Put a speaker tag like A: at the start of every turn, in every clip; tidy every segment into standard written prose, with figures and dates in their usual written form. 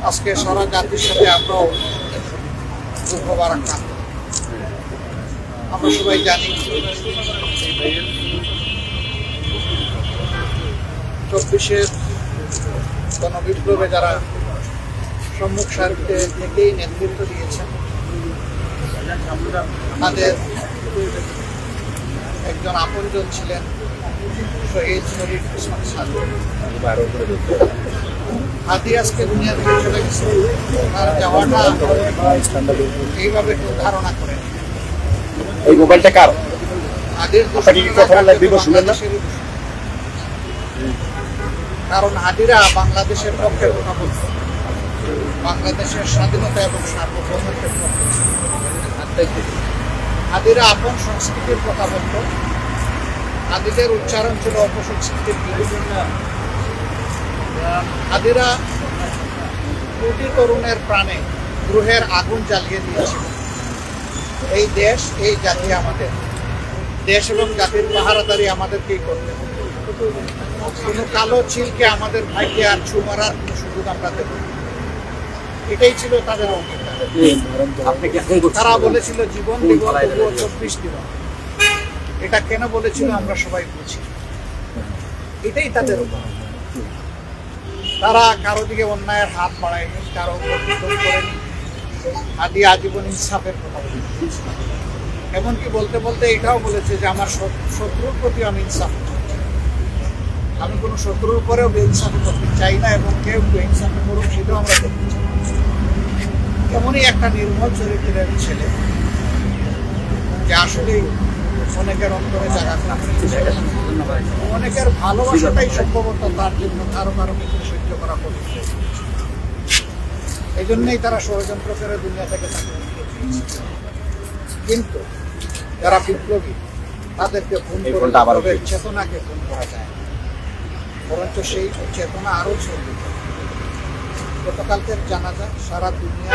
A: আজকে সারা জাতির সাথে আমরাও দুঃখ বারাক্রান্ত। আমরা সবাই জানি 24-এর গণবিপ্লবে যারা সম্মুখ সারিতে থেকেই নেতৃত্ব দিয়েছেন, তাদের একজন আপনজন ছিলেন শহীদ শরীফ ওসমান সাদি। হাদি আজকে দুনিয়া থেকে চলে গেছে। তার যাওয়াটা এইভাবে কেউ ধারণা করেন।
B: এই মোবাইলটা কার?
A: হাদির কারণ হাদিরা বাংলাদেশের পক্ষে কথা বলত, বাংলাদেশের স্বাধীনতা এবং সার্বভৌমত্বের পক্ষে। হাদিরা আপন সংস্কৃতির কথা বলত। হাদিদের উচ্চারণ ছিল অপসংস্কৃতির বিরুদ্ধে। হাদিরা কোটি তরুণের প্রাণে গ্রহের আগুন জ্বালিয়ে দিয়েছিল। এই দেশ, এই জাতি আমাদের দেশ এবং জাতির পাহারাদারি আমাদেরকেই করতে হবে। কোনো কালো চিলকে আমাদের ভাইকে আর ছু মারার কোনো সুযোগ আমরা দেব। এটাই ছিল তাদের অঙ্গীকার। তারা বলেছিল জীবন দিব, তবুও 24 দিব। এটা কেন বলেছিল আমরা সবাই বুঝি। এটাই তাদের উপর। তারা কারো দিকে অন্যায়ের হাত বাড়ায়নি, কারো উপর নির্ভর করেনি। হাদি আজীবন ইনসাফের কথা বলেছে। এমনকি বলতে বলতে এটাও বলেছে যে আমার শত্রুর প্রতি আমি ইনসাফ চাই। আমি কোনো শত্রুর উপরেও বেইনসাফি করতে চাই না, এবং কেউ বেইনসাফি করুক সেটাও আমরা করতে চাই। এমনই একটা নির্মল চরিত্রের ছেলে যে আসলেই অনেকের অন্তরে জায়গা করে। অনেকের ভালোবাসাটাই সম্ভবত তার জন্য কারো কারো ক্ষেত্রে সহ্য করা কঠিন। এই জন্যই তারা ষড়যন্ত্র করে দুনিয়া থেকে তাকে উঠিয়ে দিয়েছে। কিন্তু যারা বিপ্লবী তাদেরকে খুন করে চেতনাকে খুন করা যায় না, বরঞ্চ সেই চেতনা আরও ছড়িয়ে যায়। গতকালকের জানাজা সারা দুনিয়া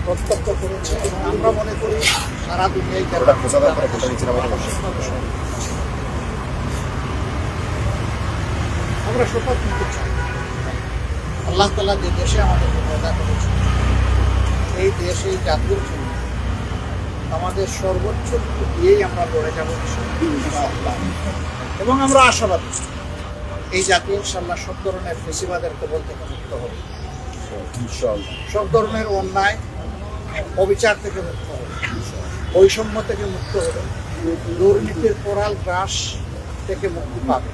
A: প্রত্যক্ষ করেছে এবং আমরা মনে করি সারা দুনিয়ায় আমরা শপথ নিতে চাই আল্লাহ তাআলা যে দেশে আমাদেরকে পয়দা করেছে, এই দেশ, এই জাতির জন্য আমাদের সর্বোচ্চ দিয়েই আমরা লড়ে যাব এবং আমরা আশাবাদী এই জাতি ইনশাআল্লাহ সব ধরনের ফেসিবাদের কবল থেকে মুক্ত হবে, সব ধরনের অন্যায় অবিচার থেকে মুক্ত হবে, বৈষম্য থেকে মুক্ত হবে, দুর্নীতির কোরাল গ্রাস থেকে মুক্তি পাবে।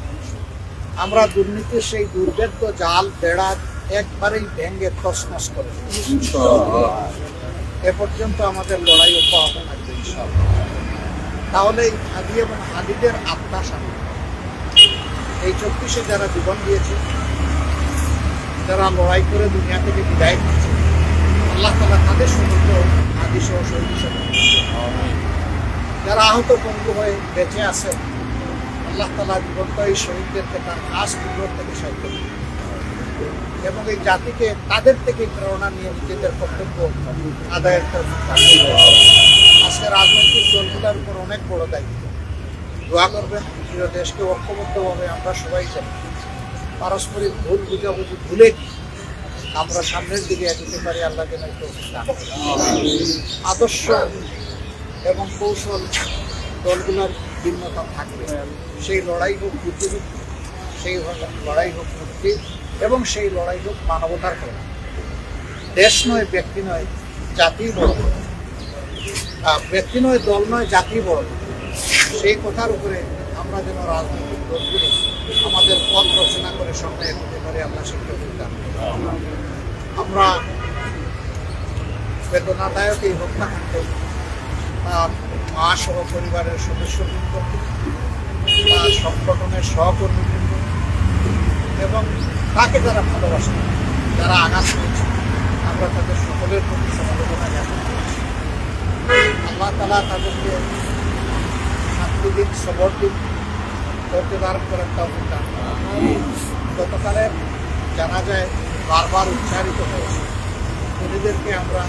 A: আমরা দুর্নীতির সেই দুর্ভেদ্য জাল বেড়া একবারেই ভেঙে তছনছ করে এ পর্যন্ত আমাদের লড়াই অব্যাহত থাকবে ইনশাআল্লাহ। তাহলে এই হাদি এবং হাদিদের আত্মা শান্তি, এই 24-এ যারা জীবন দিয়েছে, যারা লড়াই করে দুনিয়া থেকে বিদায় দিয়েছে, আল্লাহ তাআলা তাদের সমুদ্র হাদি সহ শহীদ হিসেবে, যারা আহত পঙ্গু হয়ে বেঁচে আছে, আল্লাহ তাআলা জীবন্ত এই শহীদদেরকে তার কাজ বিগ্রহ থেকে সাহায্য করে এবং এই জাতিকে তাদের থেকে প্রেরণা নিয়ে নিজেদের কর্তব্য আদায়ের আজকে রাজনৈতিক দলগুলোর উপর অনেক বড় দায়িত্ব। দোয়া করবেন প্রিয় দেশকে ঐক্যবদ্ধভাবে আমরা সবাই চাই পারস্পরিক ভুল বুঝাবুঝি ভুলে আমরা সামনের দিকে এগোতে পারি। আল্লাহ যেন আদর্শ এবং কৌশল দলগুলোর ভিন্নতা থাকবে, সেই লড়াই হোক বুদ্ধিবৃত্তি, সেই লড়াই হোক মুক্তি, এবং সেই লড়াই হোক মানবতার করে। দেশ নয়, ব্যক্তি নয়, জাতি বড়, ব্যক্তি নয়, দল নয়, জাতি বড়। সেই কথার উপরে আমরা যেন রাজনৈতিক দলগুলো আমাদের পথ রচনা করে সামনে এগোতে পারি, আমরা শিক্ষা দিতাম। আমরা বেদনাদায়ক এই হত্যাকাণ্ড তার মা সহ পরিবারের সদস্যবৃন্দ, তার সংগঠনের সহকর্মীবৃন্দ এবং তাকে যারা ভালোবাসেন, যারা আঘাত করেছে, আমরা তাদের সকলের প্রতি সমবেদনা জ্ঞাপন করছি। আল্লাহ তাআলা তাদেরকে শান্তি দিন, সবর দিন, ধৈর্য ধারণ করার তৌফিক দান করুন। গতকালের জানাজায় বারবার উচ্চারিত হয়েছে, খুনিদেরকে আমরা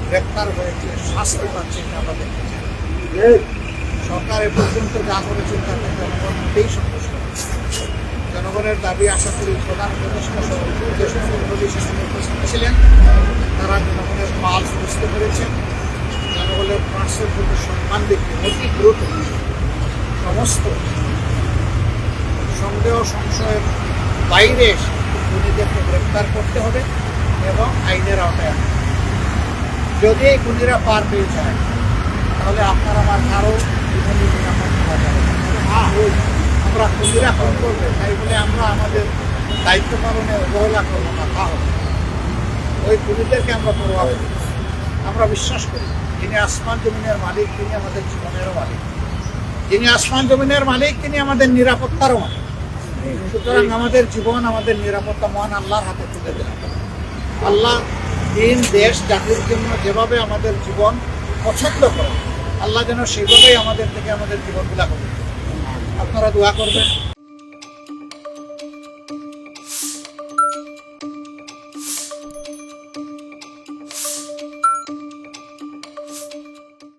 A: গ্রেপ্তার হয়েছে, শাস্তি পাচ্ছি না, আমরা দেখতে চাই। সরকার এ পর্যন্ত যা করেছে তাতে জনগণ মোটেই সন্তুষ্ট। জনগণের দাবি আশা করি প্রধান উপদেষ্টা সহ যে সকল ছিলেন, তারা জনগণের পালস বুঝতে পেরেছেন, জনগণের পার্শ্বের প্রতি সম্মান দেখে অতি দ্রুত সমস্ত সন্দেহ সংশয়ের বাইরে এসে খুনিদেরকে গ্রেপ্তার করতে হবে এবং আইনের আওতায় আনতে হবে। যদি এই খুনিরা পার পেয়ে যায় তাহলে আপনার আমার কারো জীবনে নিরাপদ পাওয়া যাবে না। আমরা খুনিরা খুন করবে তাই বলে আমরা আমাদের দায়িত্ব পালনে অবহেলা করবো না, তা হবে। ওই খুনিদেরকে আমরা পরোয়া করি, আমরা বিশ্বাস করি যিনি আসমান জমিনের মালিক তিনি আমাদের জীবনেরও মালিক, যিনি আসমান জমিনের মালিক তিনি আমাদের নিরাপত্তারও মালিক। সুতরাং আমাদের জীবন আমাদের নিরাপত্তা মহান আল্লাহর হাতে তুলে দিলাম। আল্লাহ দিন দেশ জাতির জন্য যেভাবে আমাদের জীবন পছন্দ করে আল্লাহ যেন সেভাবেই আমাদের থেকে আমাদের জীবনগুলা করবে। আপনারা দোয়া করবেন